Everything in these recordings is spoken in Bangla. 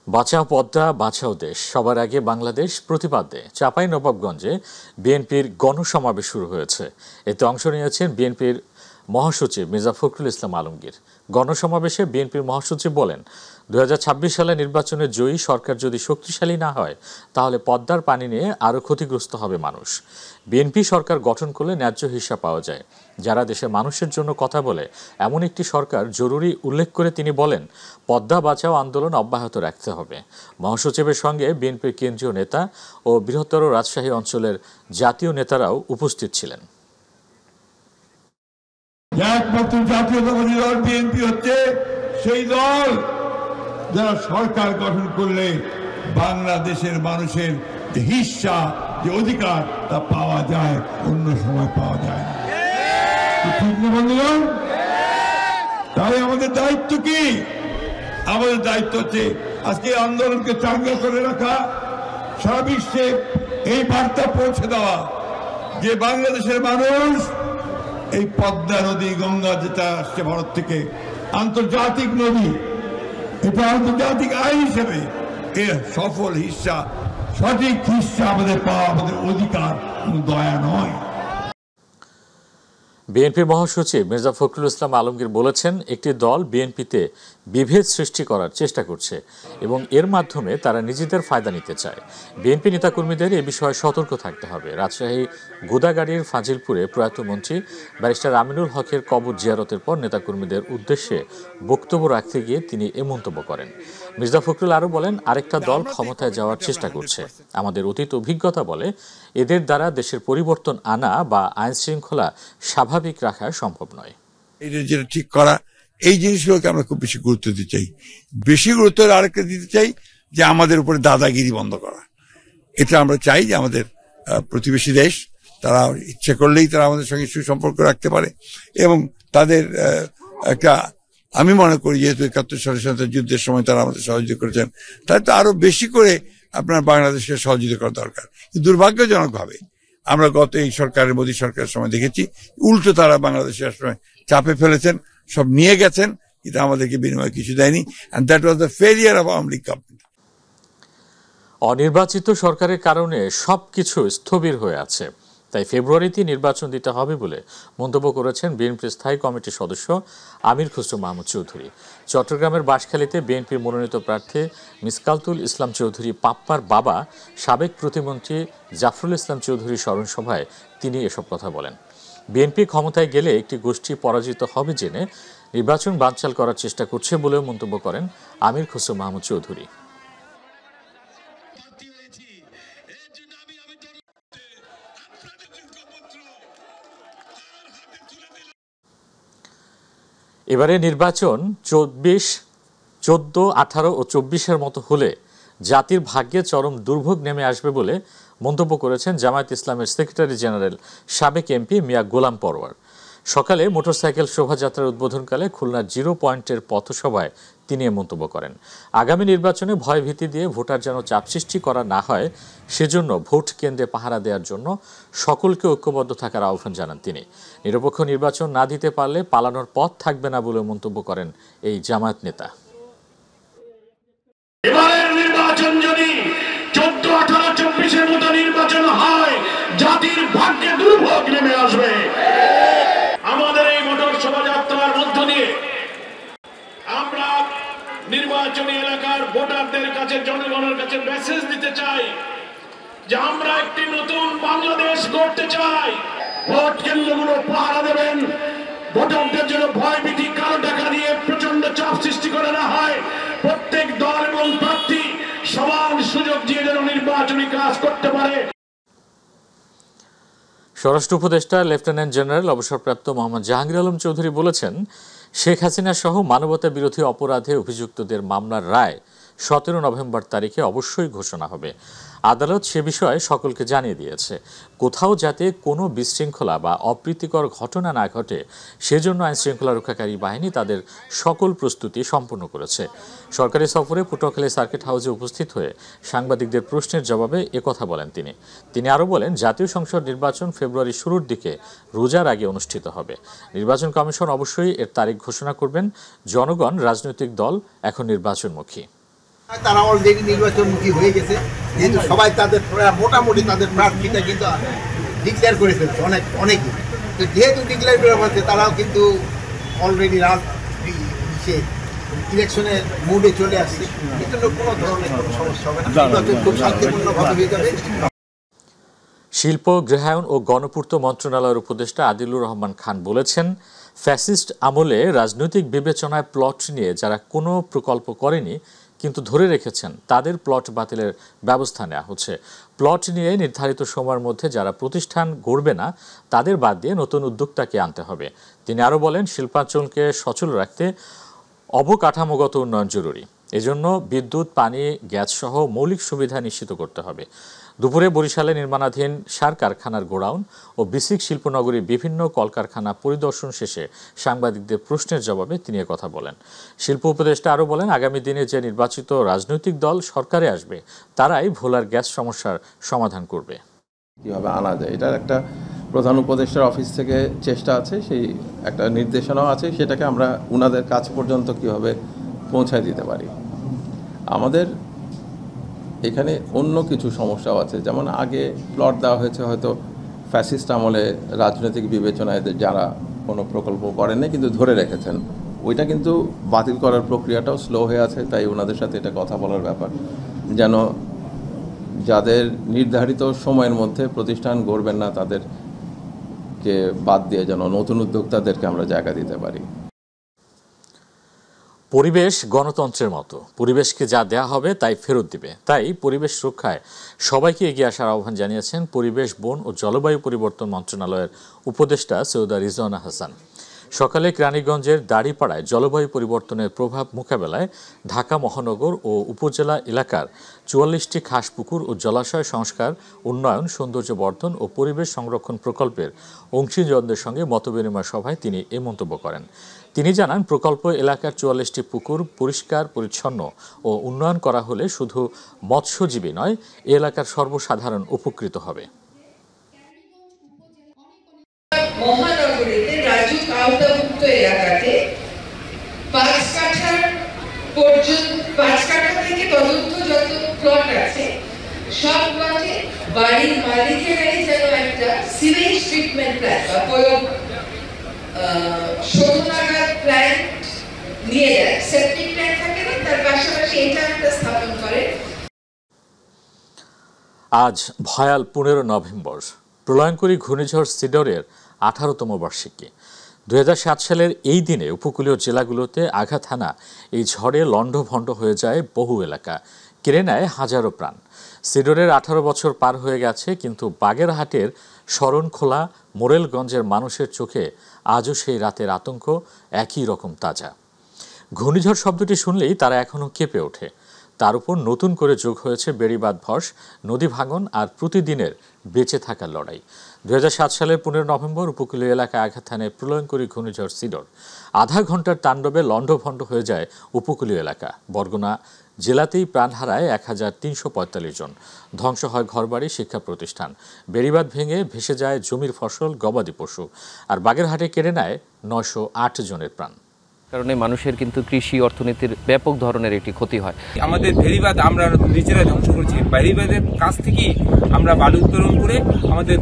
বাঁচাও পদ্মা বাঁচাও দেশ, সবার আগে বাংলাদেশ প্রতিপাদ্যে চাঁপাইনবাবগঞ্জে বিএনপির গণসমাবেশ শুরু হয়েছে। এতে অংশ নিয়েছেন বিএনপির মহাসচিব মির্জা ফখরুল ইসলাম আলমগীর। গণসমাবেশে বিএনপির মহাসচিব বলেন, 2026 সালে নির্বাচনে জয়ী সরকার যদি শক্তিশালী না হয় তাহলে পদ্মার পানি নিয়ে আরও ক্ষতিগ্রস্ত হবে মানুষ। বিএনপি সরকার গঠন করলে ন্যায্য হিস্যা পাওয়া যায়। যারা দেশের মানুষের জন্য কথা বলে এমন একটি সরকার জরুরি উল্লেখ করে তিনি বলেন, পদ্মা বাঁচাও আন্দোলন অব্যাহত রাখতে হবে। মহাসচিবের সঙ্গে বিএনপির কেন্দ্রীয় নেতা ও বৃহত্তর রাজশাহী অঞ্চলের জাতীয় নেতারাও উপস্থিত ছিলেন। একমাত্র জাতীয়তাবাদী দল বিএনপি হচ্ছে সেই দল যারা সরকার গঠন করলে বাংলাদেশের মানুষের যে হিস্সা, যে অধিকার, তা পাওয়া যায়, অন্য সময় পাওয়া যায় না। ঠিক না বন্ধুগণ? তাহলে আমাদের দায়িত্ব কি? আমাদের দায়িত্ব হচ্ছে আজকে আন্দোলনকে চাঙ্গা করে রাখা, সারা বিশ্বে এই বার্তা পৌঁছে দেওয়া যে বাংলাদেশের মানুষ এই পদ্মা নদী, গঙ্গা যেটা আসছে ভারত থেকে, আন্তর্জাতিক নদী, এটা আন্তর্জাতিক আইন হিসেবে এর সফল হিস্সা, সঠিক হিস্সা আমাদের পাওয়া আমাদের অধিকার, দয়া নয়। বিএনপির মহাসচিব মির্জা ফখরুল ইসলাম আলমগীর বলেছেন, একটি দল বিএনপিতে বিভেদ সৃষ্টি করার চেষ্টা করছে এবং এর মাধ্যমে তারা নিজেদের ফায়দা নিতে চায়। বিএনপি নেতাকর্মীদের এ বিষয়ে সতর্ক থাকতে হবে। রাজশাহী গোদাগাড়ির ফাজিলপুরে প্রয়াত মন্ত্রী ব্যারিস্টার আমিনুল হকের কবর জিয়ারতের পর নেতাকর্মীদের উদ্দেশ্যে বক্তব্য রাখতে গিয়ে তিনি এ মন্তব্য করেন। মির্জা ফখরুল আরও বলেন, আরেকটা দল ক্ষমতায় যাওয়ার চেষ্টা করছে। আমাদের অতীত অভিজ্ঞতা বলে এদের দ্বারা দেশের পরিবর্তন আনা বা আইন শৃঙ্খলা স্বাভাবিক রাখা সম্ভব নয়। এটা যেটা ঠিক করা, এই জিনিসগুলোকে আমরা খুব বেশি গুরুত্ব দিতে চাই। বেশি গুরুত্ব আরেকটা দিতে চাই যে আমাদের উপরে দাদাগিরি বন্ধ করা। এটা আমরা চাই যে আমাদের প্রতিবেশী দেশ, তারা ইচ্ছে করলেই তারা আমাদের সঙ্গে সুসম্পর্ক রাখতে পারে এবং তাদের একটা, আমি মনে করি যেহেতু 71 সালের যুদ্ধের সময় তারা আমাদের সহযোগিতা করেছেন, তাই তো আরো বেশি করে আপনার বাংলাদেশকে সহযোগিতা করা দরকার। দুর্ভাগ্যজনক ভাবে আমরা গত এই সরকারের, মোদী সরকারের সময় দেখেছি উল্টো তারা বাংলাদেশের সময় চাপে ফেলেছেন, সব নিয়ে গেছেন, কিন্তু আমাদেরকে বিনিময়ে কিছু দেয়নি। And that was the failure of Awami League government. অনির্বাচিত সরকারের কারণে সবকিছু স্থবির হয়ে আছে, তাই ফেব্রুয়ারিতে নির্বাচন দিতে হবে বলে মন্তব্য করেছেন বিএনপির স্থায়ী কমিটির সদস্য আমির খসরু মাহমুদ চৌধুরী। চট্টগ্রামের বাঁশখালীতে বিএনপির মনোনীত প্রার্থী মিসকাতুল ইসলাম চৌধুরী পাপ্পার বাবা সাবেক প্রতিমন্ত্রী জাফরুল ইসলাম চৌধুরী স্মরণ সভায় তিনি এসব কথা বলেন। বিএনপি ক্ষমতায় গেলে একটি গোষ্ঠী পরাজিত হবে জেনে নির্বাচন বানচাল করার চেষ্টা করছে বলেও মন্তব্য করেন আমির খসরু মাহমুদ চৌধুরী। এবারে নির্বাচন 14, 18 ও 24-এর মতো হলে জাতির ভাগ্যে চরম দুর্ভোগ নেমে আসবে বলে মন্তব্য করেছেন জামায়াত ইসলামের সেক্রেটারি জেনারেল সাবেক এমপি মিয়া গোলাম পরওয়ার। সকালে মোটরসাইকেল শোভাযাত্রার উদ্বোধনকালে খুলনার 0 পয়েন্টের পথসভায় তিনি এ মন্তব্য করেন। আগামী নির্বাচনে ভয়ভীতি দিয়ে ভোটার যেন চাপ সৃষ্টি করা না হয়, সেজন্য ভোট কেন্দ্রে পাহারা দেওয়ার জন্য সকলকে ঐক্যবদ্ধ থাকার আহ্বান জানান তিনি। নিরপেক্ষ নির্বাচন না দিতে পারলে পালানোর পথ থাকবে না বলে মন্তব্য করেন এই জামায়াত নেতা। এবারের নির্বাচন যদি 14, 18, 24-এর মতো নির্বাচন হয়, জাতির ভাগ্যে দুর্ভোগ নেমে আসবে। আমাদের এই মোটর শোভাযাত্রার মধ্য দিয়ে আমরা নির্বাচনী এলাকার ভোটারদের কাছে, জনগণের কাছে মেসেজ দিতে চাই যে আমরা একটি নতুন বাংলাদেশ গড়তে চাই। ভোট কেন্দ্রগুলো পাহারা দেবেন, ভোটারদের জন্য ভয়ভীতি, কালো টাকা দিয়ে প্রচন্ড চাপ সৃষ্টি করে না হয়, প্রত্যেক দল এবং প্রার্থী সমান সুযোগ দিয়ে যেন নির্বাচনী কাজ করতে পারে। স্বরাষ্ট্র উপদেষ্টা লেফটেন্যান্ট জেনারেল অবসরপ্রাপ্ত মোহাম্মদ জাহাঙ্গীর আলম চৌধুরী বলেছেন, শেখ হাসিনা সহ মানবতা বিরোধী অপরাধে অভিযুক্তদের মামলার রায় 17 নভেম্বর তারিখে অবশ্যই ঘোষণা হবে। আদালত সে বিষয়ে সকলকে জানিয়ে দিয়েছে। কোথাও যাতে কোনো বিশৃঙ্খলা বা অপ্রীতিকর ঘটনা না ঘটে, সেজন্য আইনশৃঙ্খলা রক্ষাকারী বাহিনী তাদের সকল প্রস্তুতি সম্পন্ন করেছে। সরকারি সফরে পটুয়াখালী সার্কিট হাউসে উপস্থিত হয়ে সাংবাদিকদের প্রশ্নের জবাবে একথা বলেন তিনি। তিনি আরও বলেন, জাতীয় সংসদ নির্বাচন ফেব্রুয়ারির শুরুর দিকে রোজার আগে অনুষ্ঠিত হবে। নির্বাচন কমিশন অবশ্যই এর তারিখ ঘোষণা করবেন। জনগণ, রাজনৈতিক দল এখন নির্বাচনমুখী। তারা অলরেডি নির্বাচনমুখী হয়ে গেছে, যেহেতু সবাই তাদের মোটামুটি তাদের প্রার্থীটা কিন্তু ডিক্লেয়ার করে ফেলছে অনেকেই। তো যেহেতু ডিক্লেয়ার করে ফেলছে, তারাও কিন্তু অলরেডি ইলেকশনের মুডে চলে আসছে। কিন্তু কোনো ধরনের কোনো সমস্যা হবে না, নির্বাচন খুব শান্তিপূর্ণভাবে হয়ে যাবে। শিল্প, গৃহায়ন ও গণপূর্ত মন্ত্রণালয়ের উপদেষ্টা আদিলুর রহমান খান বলেছেন, ফ্যাসিস্ট আমলে রাজনৈতিক বিবেচনায় প্লট নিয়ে যারা কোনো প্রকল্প করেনি কিন্তু ধরে রেখেছেন, তাদের প্লট বাতিলের ব্যবস্থা নেওয়া হচ্ছে। প্লট নিয়ে নির্ধারিত সময়ের মধ্যে যারা প্রতিষ্ঠান গড়বে না, তাদের বাদ দিয়ে নতুন উদ্যোক্তাকে আনতে হবে। তিনি আরও বলেন, শিল্পাঞ্চলকে সচল রাখতে অবকাঠামোগত উন্নয়ন জরুরি। এজন্য বিদ্যুৎ, পানি, গ্যাস সহ মৌলিক সুবিধা নিশ্চিত করতে হবে। দুপুরে বরিশালে নির্মাণাধীন সার কারখানার গোডাউন ও বিসিক শিল্পনগরীর বিভিন্ন কলকারখানা পরিদর্শন শেষে সাংবাদিকদের প্রশ্নের জবাবে তিনি কথা বলেন। শিল্প উপদেষ্টা আরও বলেন, আগামী দিনে যে নির্বাচিত রাজনৈতিক দল সরকারে আসবে, তারাই ভোলার গ্যাস সমস্যার সমাধান করবে। কীভাবে আনা যায়, এটার একটা প্রধান উপদেষ্টার অফিস থেকে চেষ্টা আছে, সেই একটা নির্দেশনাও আছে, সেটাকে আমরা উনাদের কাছ পর্যন্ত কীভাবে পৌঁছায় দিতে পারি। আমাদের এখানে অন্য কিছু সমস্যাও আছে, যেমন আগে প্লট দেওয়া হয়েছে হয়তো ফ্যাসিস্ট আমলে রাজনৈতিক বিবেচনায় যারা কোনো প্রকল্প করেননি কিন্তু ধরে রেখেছেন, ওইটা কিন্তু বাতিল করার প্রক্রিয়াটাও স্লো হয়ে আছে। তাই ওনাদের সাথে এটা কথা বলার ব্যাপার, যেন যাদের নির্ধারিত সময়ের মধ্যে প্রতিষ্ঠান গড়বেন না, তাদেরকে বাদ দিয়ে যেন নতুন উদ্যোক্তাদেরকে আমরা জায়গা দিতে পারি। পরিবেশ গণতন্ত্রের মতো, পরিবেশকে যা দেয়া হবে তাই ফেরত দিবে। তাই পরিবেশ রক্ষায় সবাইকে এগিয়ে আসার আহ্বান জানিয়েছেন পরিবেশ, বন ও জলবায়ু পরিবর্তন মন্ত্রণালয়ের উপদেষ্টা সৈয়দা রিজওয়ানা হাসান। সকালে কেরানীগঞ্জের দাড়িপাড়ায় জলবায়ু পরিবর্তনের প্রভাব মোকাবেলায় ঢাকা মহানগর ও উপজেলা এলাকার ৪৪টি খাস পুকুর ও জলাশয় সংস্কার, উন্নয়ন, সৌন্দর্য বর্ধন ও পরিবেশ সংরক্ষণ প্রকল্পের অংশীজনদের সঙ্গে মতবিনিময় সভায় তিনি এ মন্তব্য করেন। তিনি জানান, প্রকল্প এলাকার ৪৪টি পুকুর পরিষ্কার পরিচ্ছন্ন ও উন্নয়ন করা হলে শুধু মৎস্যজীবী নয়, এ এলাকার সর্বসাধারণ উপকৃত হবে। মহানগরীতে রাজুক আওতাভুক্ত এলাকাতে ৫ কাঠা থেকে তদন্ত যত প্লট আছে, সব প্লটে বাড়ির মালিকেরাই যেন একটা সিভেজ ট্রিটমেন্ট প্ল্যান্ট বা শোধনাগার প্ল্যান্ট নিয়ে যায়। সেপ্টিক ট্যাঙ্ক থাকে না, তার পাশাপাশি এটা একটা স্থাপন করে। আজ ভয়াল ১৫ নভেম্বর, প্রলয়ঙ্করী ঘূর্ণিঝড় সিডরের ১৮তম বার্ষিকী। ২০০৭ সালের এই দিনে উপকূলীয় জেলাগুলোতে আঘাত হানা এই ঝড়ে লণ্ডভণ্ড হয়ে যায় বহু এলাকা, কেড়ে নেয় হাজারো প্রাণ। সিডরের ১৮ বছর পার হয়ে গেছে, কিন্তু বাগেরহাটের শরণখোলা, মোরেলগঞ্জের মানুষের চোখে আজও সেই রাতের আতঙ্ক একই রকম তাজা। ঘূর্ণিঝড় শব্দটি শুনলেই তারা এখনও কেঁপে ওঠে। তার উপর নতুন করে যোগ হয়েছে বেড়িবাঁধ ধস, নদী ভাঙন আর প্রতিদিনের বেঁচে থাকার লড়াই। ২০০৭ সালের ১৫ নভেম্বর উপকূলীয় এলাকায় আঘাত হানে প্রলয়ঙ্করী ঘূর্ণিঝড় সিডর। আধা ঘন্টার তাণ্ডবে লণ্ডভণ্ড হয়ে যায় উপকূলীয় এলাকা। বরগুনা জেলাতেই প্রাণ হারায় ১৩৪৫ জন। ধ্বংস হয় ঘরবাড়ি, শিক্ষা প্রতিষ্ঠান। বেড়িবাঁধ ভেঙে ভেসে যায় জমির ফসল, গবাদি পশু। আর বাগেরহাটে কেড়ে নেয় ৯০৮ জনের প্রাণ। কারণে মানুষের কিন্তু কৃষি অর্থনীতির ব্যাপক ধরনের একটি ক্ষতি হয়। আমাদের বেড়িবাঁধ আমরা নিজেরা ধ্বংস করছি। বেড়িবাঁধের কাছ থেকেই আমরা বালু উত্তোলন করে আমাদের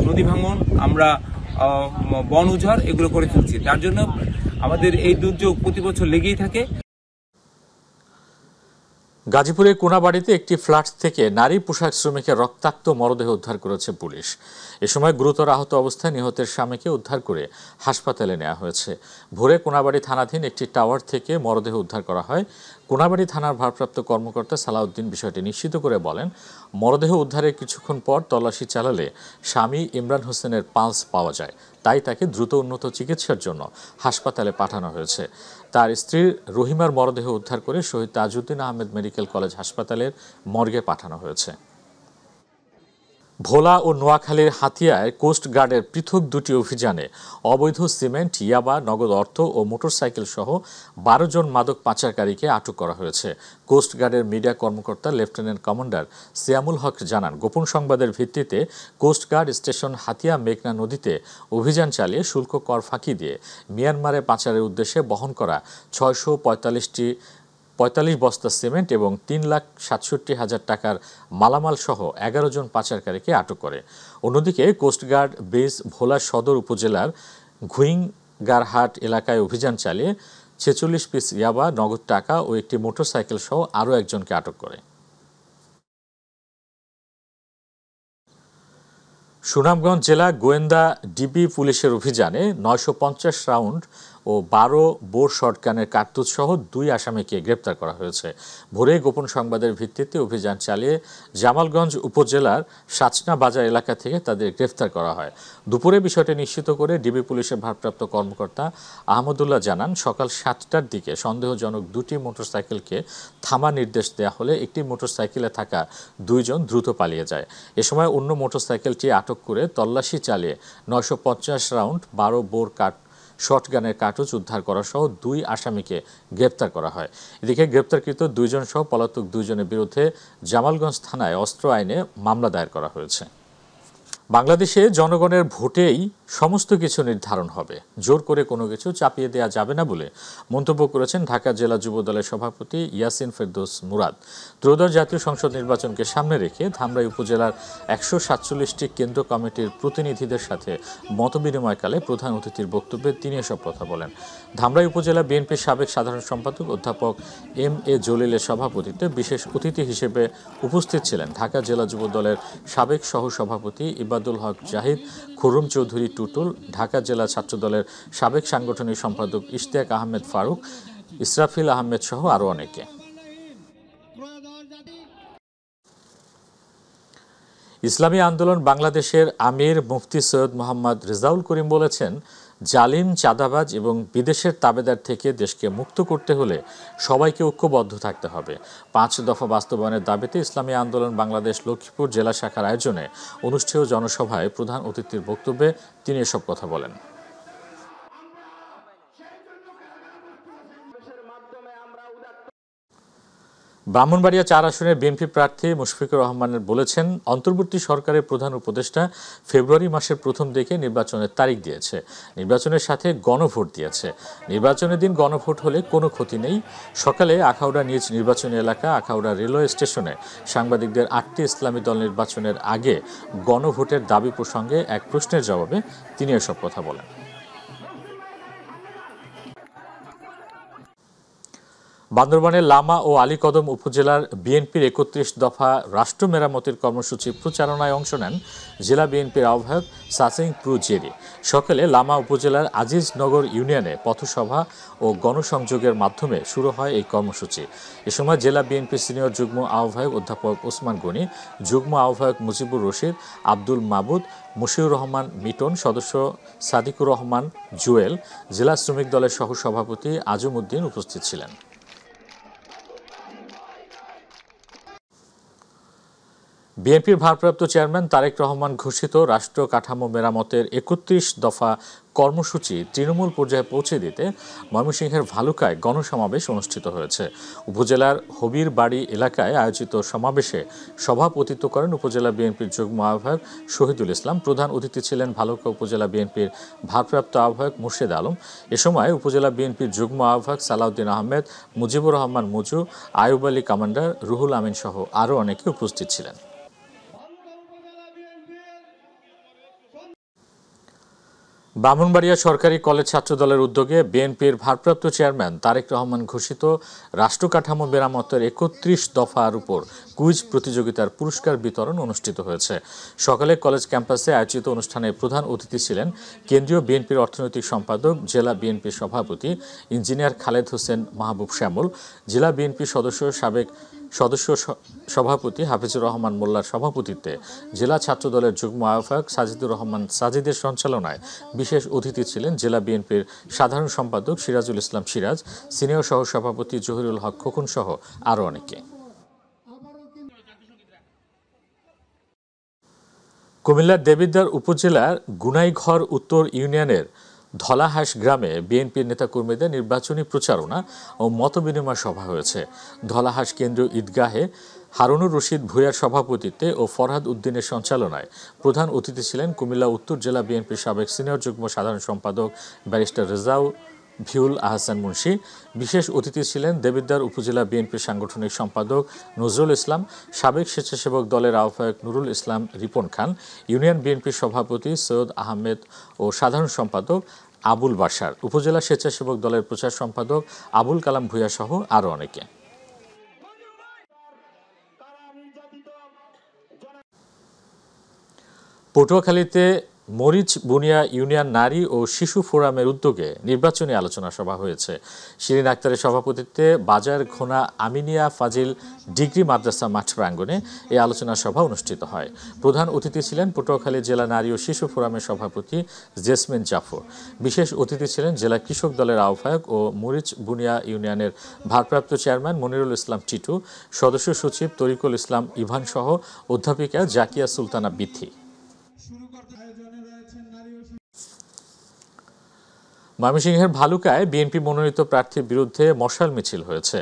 নদী ভাঙন, আমরা বন উজাড় এগুলো করে চলছি। তার জন্য আমাদের এই দুর্যোগ প্রতি বছর লেগেই থাকে। গাজীপুরের কোনাবাড়িতে একটি ফ্ল্যাট থেকে নারী পোশাক শ্রমিকের রক্তাক্ত মরদেহ উদ্ধার করেছে পুলিশ। এ সময় গুরুতর আহত অবস্থায় নিহতের স্বামীকে উদ্ধার করে হাসপাতালে নেওয়া হয়েছে। ভোরে কোনাবাড়ি থানাধীন একটি টাওয়ার থেকে মরদেহ উদ্ধার করা হয়। কোনাবাড়ি থানার ভারপ্রাপ্ত কর্মকর্তা সালাউদ্দিন বিষয়টি নিশ্চিত করে বলেন, মরদেহ উদ্ধারের কিছুক্ষণ পর তল্লাশি চালালে স্বামী ইমরান হোসেনের পালস পাওয়া যায়। তাই তাকে দ্রুত উন্নত চিকিৎসার জন্য হাসপাতালে পাঠানো হয়েছে। তার স্ত্রী রহিমার মরদেহ উদ্ধার করে শহীদ তাজউদ্দিন আহমেদ মেডিকেল কলেজ হাসপাতালের মর্গে পাঠানো হয়েছে। ভোলা ও নোয়াখালীর হাতিয়ায় কোস্টগার্ডের পৃথক দুটি অভিযানে অবৈধ সিমেন্ট, ইয়াবা, নগদ অর্থ ও মোটরসাইকেল সহ ১২ জন মাদক পাচারকারীকে আটক করা হয়েছে। কোস্টগার্ডের মিডিয়া কর্মকর্তা লেফটেন্যান্ট কমান্ডার সিয়ামুল হক জানান, গোপন সংবাদের ভিত্তিতে কোস্টগার্ড স্টেশন হাতিয়া মেঘনা নদীতে অভিযান চালিয়ে শুল্ক কর ফাঁকি দিয়ে মিয়ানমারে পাচারের উদ্দেশ্যে বহন করা ৬৪৫টি 45 বস্তা সিমেন্ট এবং 3,67,000 টাকার মালামাল সহ 11 জন পাচারকারীকে আটক করে। অন্যদিকে কোস্টগার্ড বেস ভোলা সদর উপজেলার ঘুইংগারহাট এলাকায় অভিযান চালিয়ে 46 পিস ইয়াবা, নগদ টাকা ও একটি মোটরসাইকেল সহ আরও একজনকে আটক করে। সুনামগঞ্জ জেলা গোয়েন্দা ডিবি পুলিশের অভিযানে 950 রাউন্ড ও 12 বোর শটগানের কার্তুজ সহ 2 আসামিকে গ্রেপ্তার করা হয়েছে। ভোরে গোপন সংবাদের ভিত্তিতে অভিযান চালিয়ে জামালগঞ্জ উপজেলার সাচনা বাজার এলাকা থেকে তাদের গ্রেফতার করা হয়। দুপুরে বিষয়টি নিশ্চিত করে ডিবি পুলিশের ভারপ্রাপ্ত কর্মকর্তা আহমদুল্লাহ জানান, সকাল 7টার দিকে সন্দেহজনক 2টি মোটরসাইকেলকে থামার নির্দেশ দেওয়া হলে একটি মোটরসাইকেলে থাকা 2 জন দ্রুত পালিয়ে যায়। এ সময় অন্য মোটরসাইকেলটি আটক করে তল্লাশি চালিয়ে 950 রাউন্ড 12 বোর শটগানের কার্তুজ উদ্ধার করা সহ 2 আসামিকে গ্রেপ্তার করা হয়। এদিকে গ্রেপ্তারকৃত 2 জন সহ পলাতক 2 জনের বিরুদ্ধে জামালগঞ্জ থানায় অস্ত্র আইনে মামলা দায়ের করা হয়েছে। বাংলাদেশে জনগণের ভোটেই সমস্ত কিছু নির্ধারণ হবে, জোর করে কোনো কিছু চাপিয়ে দেওয়া যাবে না বলে মন্তব্য করেছেন ঢাকা জেলা যুব দলের সভাপতি ইয়াসিন ফেরদৌস মুরাদ। ত্রয়োদশ জাতীয় সংসদ নির্বাচনকে সামনে রেখে ধামরাই উপজেলার 147টি কেন্দ্র কমিটির প্রতিনিধিদের সাথে মতবিনিময়কালে প্রধান অতিথির বক্তব্যে তিনি এসব কথা বলেন। ধামরাই উপজেলা বিএনপির সাবেক সাধারণ সম্পাদক অধ্যাপক M.A. জলিলের সভাপতিত্বে বিশেষ অতিথি হিসেবে উপস্থিত ছিলেন ঢাকা জেলা যুব দলের সাবেক সহসভাপতি ইবাদুল হক জাহিদ, খুররম চৌধুরী টুটুল, ঢাকা জেলা ছাত্রদলের সাবেক সাংগঠনিক সম্পাদক ইশতিয়াক আহমেদ ফারুক, ইসরাফিল আহমেদ সহ আরও অনেকে। ইসলামী আন্দোলন বাংলাদেশের আমির মুফতি সৈয়দ মোহাম্মদ রেজাউল করিম বলেছেন, জালিম, চাঁদাবাজ এবং বিদেশের তাবেদার থেকে দেশকে মুক্ত করতে হলে সবাইকে ঐক্যবদ্ধ থাকতে হবে। 5 দফা বাস্তবায়নের দাবিতে ইসলামী আন্দোলন বাংলাদেশ লক্ষ্মীপুর জেলা শাখার আয়োজনে অনুষ্ঠেয় জনসভায় প্রধান অতিথির বক্তব্যে তিনি এসব কথা বলেন। ব্রাহ্মণবাড়িয়া 4 আসনের বিএনপি প্রার্থী মুশফিকুর রহমান বলেছেন, অন্তর্বর্তী সরকারের প্রধান উপদেষ্টা ফেব্রুয়ারি মাসের প্রথম দিকে নির্বাচনের তারিখ দিয়েছে, নির্বাচনের সাথে গণভোট দিয়েছে। নির্বাচনের দিন গণভোট হলে কোনো ক্ষতি নেই। সকালে আখাউড়া নিজ নির্বাচনী এলাকা আখাউড়া রেলওয়ে স্টেশনে সাংবাদিকদের 8টি ইসলামী দল নির্বাচনের আগে গণভোটের দাবি প্রসঙ্গে এক প্রশ্নের জবাবে তিনি এসব কথা বলেন। বান্দরবানের লামা ও আলীকদম উপজেলার বিএনপির 31 দফা রাষ্ট্র মেরামতের কর্মসূচি প্রচারণায় অংশ নেন জেলা বিএনপির আহ্বায়ক সাসিং প্রু জেরি। সকালে লামা উপজেলার আজিজনগর ইউনিয়নে পথসভা ও গণসংযোগের মাধ্যমে শুরু হয় এই কর্মসূচি। এ সময় জেলা বিএনপির সিনিয়র যুগ্ম আহ্বায়ক অধ্যাপক ওসমান গনি, যুগ্ম আহ্বায়ক মুজিবুর রশিদ, আব্দুল মাবুদ, মুশিউর রহমান মিটন, সদস্য সাদিকুর রহমান জুয়েল, জেলা শ্রমিক দলের সহসভাপতি আজম উদ্দিন উপস্থিত ছিলেন। বিএনপির ভারপ্রাপ্ত চেয়ারম্যান তারেক রহমান ঘোষিত রাষ্ট্র কাঠামো মেরামতের 31 দফা কর্মসূচি তৃণমূল পর্যায়ে পৌঁছে দিতে ময়মনসিংহের ভালুকায় গণসমাবেশ অনুষ্ঠিত হয়েছে। উপজেলার হবির বাড়ি এলাকায় আয়োজিত সমাবেশে সভাপতিত্ব করেন উপজেলা বিএনপির যুগ্ম আহ্বায়ক শহীদুল ইসলাম। প্রধান অতিথি ছিলেন ভালুকা উপজেলা বিএনপির ভারপ্রাপ্ত আহ্বায়ক মুর্শেদ আলম। এ সময় উপজেলা বিএনপির যুগ্ম আহ্বায়ক সালাউদ্দিন আহমেদ, মুজিবুর রহমান মুজু, আয়ুব আলী কমান্ডার, রুহুল আমিন সহ আরও অনেকে উপস্থিত ছিলেন। ব্রাহ্মণবাড়িয়া সরকারি কলেজ ছাত্রদলের উদ্যোগে বিএনপির ভারপ্রাপ্ত চেয়ারম্যান তারেক রহমান ঘোষিত রাষ্ট্র কাঠামো মেরামতের 31 দফার উপর কুইজ প্রতিযোগিতার পুরস্কার বিতরণ অনুষ্ঠিত হয়েছে। সকালে কলেজ ক্যাম্পাসে আয়োজিত অনুষ্ঠানে প্রধান অতিথি ছিলেন কেন্দ্রীয় বিএনপির অর্থনৈতিক সম্পাদক, জেলা বিএনপির সভাপতি ইঞ্জিনিয়ার খালেদ হোসেন মাহবুব শ্যামল, জেলা বিএনপির সাবেক সদস্য সভাপতি হাফিজুর রহমান মোল্লার সভাপতিত্বে জেলা ছাত্রদলের যুগ্ম আহ্বায়ক সাজিদুর রহমান সাজিদের সঞ্চালনায় বিশেষ অতিথি ছিলেন জেলা বিএনপির সাধারণ সম্পাদক সিরাজুল ইসলাম সিরাজ, সিনিয়র সহসভাপতি জহিরুল হক খোকন সহ আরও অনেকে। কুমিল্লার দেবিদ্বার উপজেলার গুনাইঘর উত্তর ইউনিয়নের ধলাহাঁস গ্রামে বিএনপির নেতাকর্মীদের নির্বাচনী প্রচারণা ও মতবিনিময় সভা হয়েছে। ধলাহাঁস কেন্দ্রীয় ঈদগাহে হারুনুর রশিদ ভূঁইয়ার সভাপতিত্বে ও ফরহাদ উদ্দিনের সঞ্চালনায় প্রধান অতিথি ছিলেন কুমিল্লা উত্তর জেলা বিএনপির সাবেক সিনিয়র যুগ্ম সাধারণ সম্পাদক ব্যারিস্টার ভিউল আহসান মুন্সি। বিশেষ অতিথি ছিলেন দেবিদ্বার উপজেলা বিএনপির সাংগঠনিক সম্পাদক নজরুল ইসলাম, সাবেক স্বেচ্ছাসেবক দলের আহ্বায়ক নুরুল ইসলাম রিপন খান, ইউনিয়ন বিএনপির সভাপতি সৈয়দ আহমেদ ও সাধারণ সম্পাদক আবুল বাশার, উপজেলা স্বেচ্ছাসেবক দলের প্রচার সম্পাদক আবুল কালাম ভূঁইয়া সহ আরও অনেকে। পটুয়াখালীতে মরিচ বুনিয়া ইউনিয়ন নারী ও শিশু ফোরামের উদ্যোগে নির্বাচনী আলোচনা সভা হয়েছে। শিরিন আক্তারের সভাপতিত্বে বাজার ঘোনা আমিনিয়া ফাজিল ডিগ্রি মাদ্রাসা মাঠ প্রাঙ্গণে এই আলোচনা সভা অনুষ্ঠিত হয়। প্রধান অতিথি ছিলেন পটুয়াখালী জেলা নারী ও শিশু ফোরামের সভাপতি জেসমিন জাফর। বিশেষ অতিথি ছিলেন জেলা কৃষক দলের আহ্বায়ক ও মরিচ বুনিয়া ইউনিয়নের ভারপ্রাপ্ত চেয়ারম্যান মনিরুল ইসলাম টিটু, সদস্য সচিব তরিকুল ইসলাম ইভান সহ অধ্যাপিকা জাকিয়া সুলতানা বিথি। ময়মনসিংহের ভালুকায় বিএনপি মনোনীত প্রার্থীর বিরুদ্ধে মশাল মিছিল হয়েছে।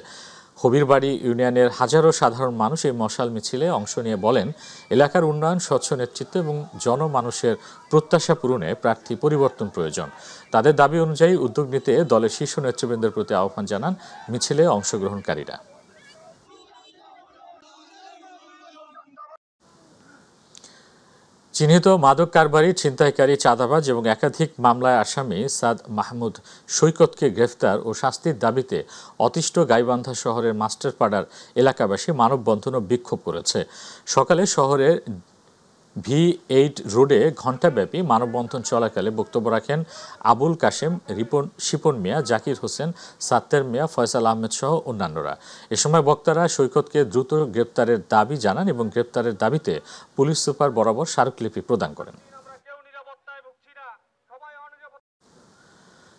হবিরবাড়ি ইউনিয়নের হাজারো সাধারণ মানুষ এই মশাল মিছিলে অংশ নিয়ে বলেন, এলাকার উন্নয়ন, স্বচ্ছ নেতৃত্ব এবং জনমানুষের প্রত্যাশা পূরণে প্রার্থী পরিবর্তন প্রয়োজন। তাদের দাবি অনুযায়ী উদ্যোগ নিতে দলের শীর্ষ নেতৃবৃন্দের প্রতি আহ্বান জানান মিছিলে অংশগ্রহণকারীরা। চিহ্নিত মাদক কারবারি, ছিনতাইকারী, চাঁদাবাজ এবং একাধিক মামলায় আসামি সাদ মাহমুদ সৈকতকে গ্রেফতার ও শাস্তির দাবিতে অতিষ্ঠ গাইবান্ধা শহরের মাস্টারপাড়ার এলাকাবাসী মানববন্ধন ও বিক্ষোভ করেছে। সকালে শহরের V8 রোডে ঘণ্টাব্যাপী মানববন্ধন চলাকালে বক্তব্য রাখেন আবুল কাশেম, শিপন মিয়া, জাকির হোসেন, সাত্তের মিয়া, ফয়সাল আহমেদ সহ অন্যান্যরা। এ সময় বক্তারা সৈকতকে দ্রুত গ্রেপ্তারের দাবি জানান এবং গ্রেপ্তারের দাবিতে পুলিশ সুপার বরাবর স্মারকলিপি প্রদান করেন।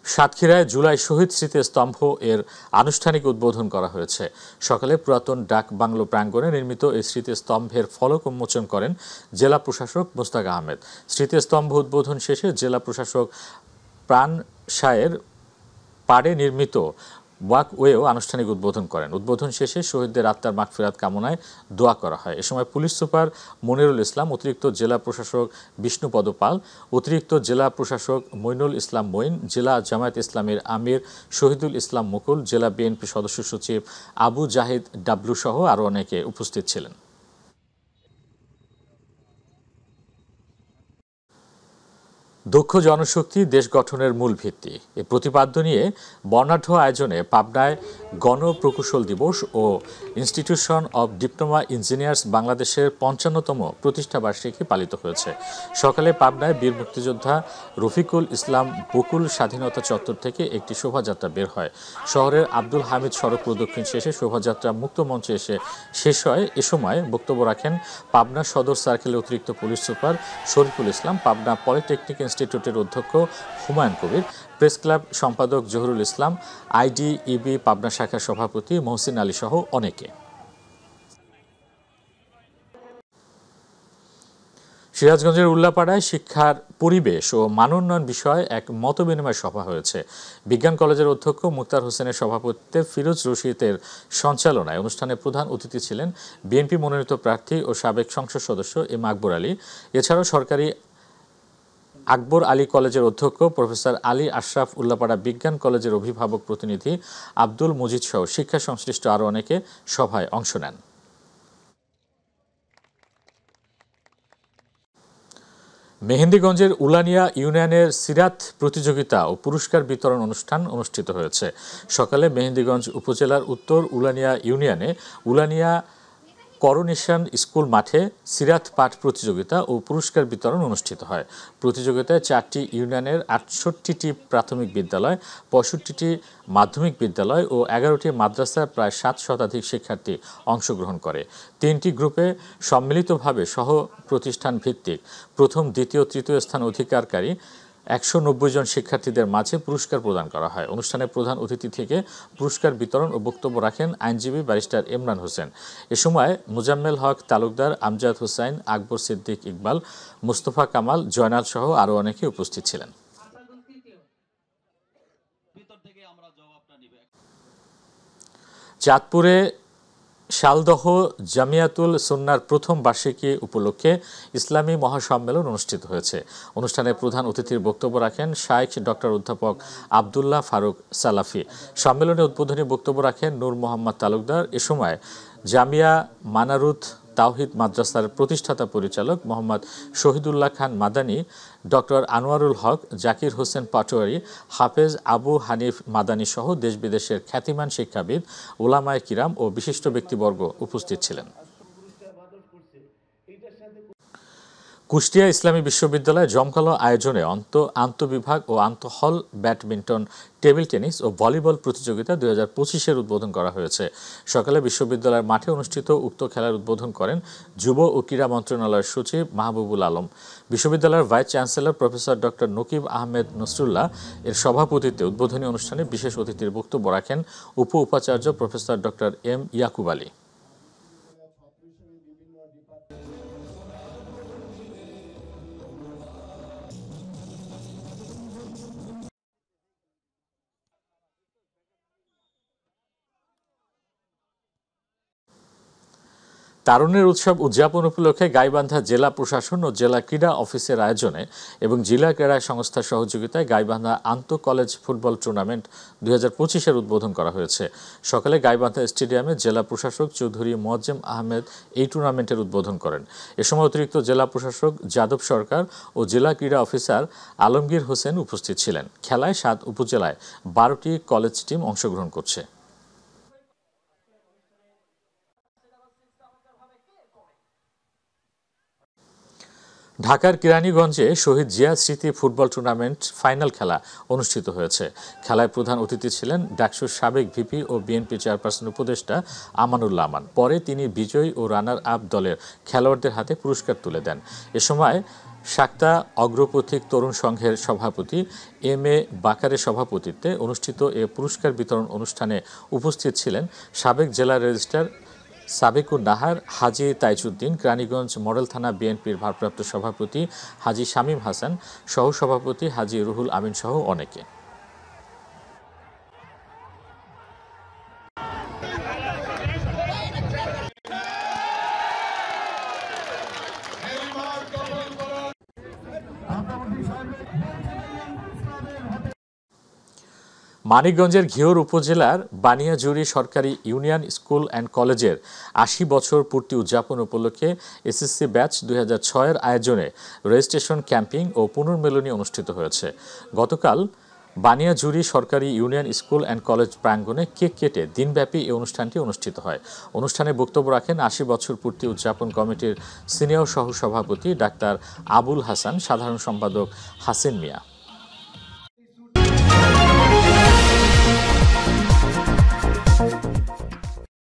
সাতক্ষীরায় জুলাই শহীদ স্মৃতিস্তম্ভ এর আনুষ্ঠানিক উদ্বোধন করা হয়েছে। সকালে পুরাতন ডাক বাংলো প্রাঙ্গণে নির্মিত এই স্মৃতিস্তম্ভের ফলক উন্মোচন করেন জেলা প্রশাসক মোস্তাক আহমেদ। স্মৃতিস্তম্ভ উদ্বোধন শেষে জেলা প্রশাসক প্রাণ শায়ের পাড়ে নির্মিত ওয়াকওয়েও আনুষ্ঠানিক উদ্বোধন করেন। উদ্বোধন শেষে শহীদদের আত্মার মাগফিরাত কামনায় দোয়া করা হয়। এ সময় পুলিশ সুপার মনিরুল ইসলাম, অতিরিক্ত জেলা প্রশাসক বিষ্ণুপদ পাল, অতিরিক্ত জেলা প্রশাসক মইনুল ইসলাম মঈন, জেলা জামায়াত ইসলামীর আমির শহীদুল ইসলাম মুকুল, জেলা বিএনপি সদস্য সচিব আবু জাহিদ ডাবলু সহ আরও অনেকে উপস্থিত ছিলেন। দক্ষ জনশক্তি দেশ গঠনের মূল ভিত্তি, এ প্রতিপাদ্য নিয়ে বর্ণাঢ্য আয়োজনে পাবনায় গণপ্রকৌশল দিবস ও ইনস্টিটিউশন অব ডিপ্লোমা ইঞ্জিনিয়ার্স বাংলাদেশের ৫৫তম প্রতিষ্ঠাবার্ষিকী পালিত হয়েছে। সকালে পাবনায় বীর মুক্তিযোদ্ধা রফিকুল ইসলাম বকুল স্বাধীনতা চত্বর থেকে একটি শোভাযাত্রা বের হয়। শহরের আব্দুল হামিদ সড়ক প্রদক্ষিণ শেষে শোভাযাত্রা মুক্ত মঞ্চে এসে শেষ হয়। এ সময় বক্তব্য রাখেন পাবনা সদর সার্কেলের অতিরিক্ত police super Shariful Islam, Pabna polytechnic ইনস্টিটিউটের অধ্যক্ষ হুমায়ুন কবির, প্রেস ক্লাব সম্পাদক জহুরুল ইসলাম, IDEB পাবনা শাখার সভাপতি মহসিন আলী সহ অনেকে। সিরাজগঞ্জের উল্লাপাড়ায় শিক্ষার পরিবেশ ও মানোন্নয়ন বিষয়ে এক মতবিনিময় সভা হয়েছে। বিজ্ঞান কলেজের অধ্যক্ষ মুক্তার হোসেনের সভাপতিত্বে ফিরোজ রশিদের সঞ্চালনায় অনুষ্ঠানে প্রধান অতিথি ছিলেন বিএনপি মনোনীত প্রার্থী ও সাবেক সংসদ সদস্য এম আকবর আলী। এছাড়াও সরকারি আকবর আলী কলেজের অধ্যক্ষ প্রফেসর আলী আশরাফ, উল্লাপাড়া বিজ্ঞান কলেজের অভিভাবক প্রতিনিধি আব্দুল মজিদ সহ শিক্ষা সংশ্লিষ্ট আরও অনেকে সভায় অংশ নেন। মেহেন্দিগঞ্জের উলানিয়া ইউনিয়নের সিরাত প্রতিযোগিতা ও পুরস্কার বিতরণ অনুষ্ঠান অনুষ্ঠিত হয়েছে। সকালে মেহেন্দিগঞ্জ উপজেলার উত্তর উলানিয়া ইউনিয়নে উলানিয়া করোনেশন স্কুল মাঠে সিরাত পাঠ প্রতিযোগিতা ও পুরস্কার বিতরণ অনুষ্ঠিত হয়। প্রতিযোগিতায় 4টি ইউনিয়নের 68টি প্রাথমিক বিদ্যালয়, 65টি মাধ্যমিক বিদ্যালয় ও 11টি মাদ্রাসার প্রায় 7 শতাধিক শিক্ষার্থী অংশগ্রহণ করে। 3টি গ্রুপে সম্মিলিতভাবে সহ প্রতিষ্ঠান ভিত্তিক প্রথম, দ্বিতীয়, তৃতীয় স্থান অধিকারকারী 190 জন শিক্ষার্থীদের মাঝে পুরস্কার প্রদান করা হয়। অনুষ্ঠানে প্রধান অতিথি থেকে পুরস্কার বিতরণ ও বক্তব্য রাখেন আইনজীবী ব্যারিস্টার ইমরান হোসেন। এ সময় মোজাম্মেল হক তালুকদার, আমজাদ হোসাইন, আকবর সিদ্দিক ইকবাল, মুস্তফা কামাল, জয়নাল সহ আরও অনেকে উপস্থিত ছিলেন। চাঁদপুরে শালদহ জামিয়াতুল সুন্নাহর প্রথম বার্ষিকী উপলক্ষে ইসলামী মহাসম্মেলন অনুষ্ঠিত হয়েছে। অনুষ্ঠানে প্রধান অতিথির বক্তব্য রাখেন শাইখ ডক্টর অধ্যাপক আবদুল্লাহ ফারুক সালাফি। সম্মেলনে উদ্বোধনী বক্তব্য রাখেন নূর মোহাম্মদ তালুকদার। এ সময় জামিয়া মানারুত তাওহিদ মাদ্রাসার প্রতিষ্ঠাতা পরিচালক মোহাম্মদ শহীদুল্লাহ খান মাদানী, ডক্টর আনোয়ারুল হক, জাকির হোসেন পাটোয়ারি, হাফেজ আবু হানিফ মাদানী সহ দেশ বিদেশের খ্যাতিমান শিক্ষাবিদ, উলামায়ে কিরাম ও বিশিষ্ট ব্যক্তিবর্গ উপস্থিত ছিলেন। কুষ্টিয়া ইসলামী বিশ্ববিদ্যালয়ে জমকালো আয়োজনে আন্তঃবিভাগ ও আন্তঃহল ব্যাডমিন্টন, টেবিল টেনিস ও ভলিবল প্রতিযোগিতা 2025-এর উদ্বোধন করা হয়েছে। সকালে বিশ্ববিদ্যালয়ের মাঠে অনুষ্ঠিত উক্ত খেলার উদ্বোধন করেন যুব ও ক্রীড়া মন্ত্রণালয়ের সচিব মাহবুবুল আলম। বিশ্ববিদ্যালয়ের vice chancellor professor doctor Nakib Ahmed Nasrullah এর সভাপতিত্বে উদ্বোধনী অনুষ্ঠানে বিশেষ অতিথির বক্তব্য রাখেন উপাচার্য professor doctor M Yakub Ali. তারুণ্যের উৎসব উদযাপন উপলক্ষে গাইবান্ধা জেলা প্রশাসন ও জেলা ক্রীড়া অফিসের আয়োজনে এবং জেলা ক্রীড়া সংস্থার সহযোগিতায় গাইবান্ধা আন্তঃ কলেজ ফুটবল টুর্নামেন্ট 2025-এর উদ্বোধন করা হয়েছে। সকালে গাইবান্ধা স্টেডিয়ামে জেলা প্রশাসক চৌধুরী মোয়াজ্জেম আহমেদ এই টুর্নামেন্টের উদ্বোধন করেন। এ সময় অতিরিক্ত জেলা প্রশাসক যাদব সরকার ও জেলা ক্রীড়া অফিসার আলমগীর হোসেন উপস্থিত ছিলেন। খেলায় 7 উপজেলায় 12টি কলেজ টিম অংশগ্রহণ করছে। ঢাকার কেরানীগঞ্জে শহীদ জিয়া স্মৃতি ফুটবল টুর্নামেন্ট ফাইনাল খেলা অনুষ্ঠিত হয়েছে। খেলায় প্রধান অতিথি ছিলেন ডাকসুর সাবেক ভিপি ও বিএনপি চেয়ারপারসন উপদেষ্টা আমানুল্লাহ আমান। পরে তিনি বিজয়ী ও রানার আপ দলের খেলোয়াড়দের হাতে পুরস্কার তুলে দেন। এ সময় শাক্তা অগ্রপথিক তরুণ সংঘের সভাপতি এম এ বাকারের সভাপতিত্বে অনুষ্ঠিত এ পুরস্কার বিতরণ অনুষ্ঠানে উপস্থিত ছিলেন সাবেক জেলা রেজিস্ট্রার সাবেকুর নাহার, হাজি তাইজউদ্দিন, কেরানীগঞ্জ মডেল থানা বিএনপির ভারপ্রাপ্ত সভাপতি হাজি শামীম হাসান, সহসভাপতি হাজি রুহুল আমিন সহ অনেকে। মানিকগঞ্জের ঘিওর উপজেলার বানিয়াজুরি সরকারি ইউনিয়ন স্কুল অ্যান্ড কলেজের 80 বছর পূর্তি উদযাপন উপলক্ষে এসএসসি ব্যাচ 2006-এর আয়োজনে রেজিস্ট্রেশন ক্যাম্পিং ও পুনর্মিলনী অনুষ্ঠিত হয়েছে। গতকাল বানিয়াজুরি সরকারি ইউনিয়ন স্কুল অ্যান্ড কলেজ প্রাঙ্গণে কেক কেটে দিনব্যাপী এই অনুষ্ঠানটি অনুষ্ঠিত হয়। অনুষ্ঠানে বক্তব্য রাখেন 80 বছর পূর্তি উদযাপন কমিটির সিনিয়র সহসভাপতি ডাক্তার আবুল হাসান, সাধারণ সম্পাদক হাসিন মিয়া।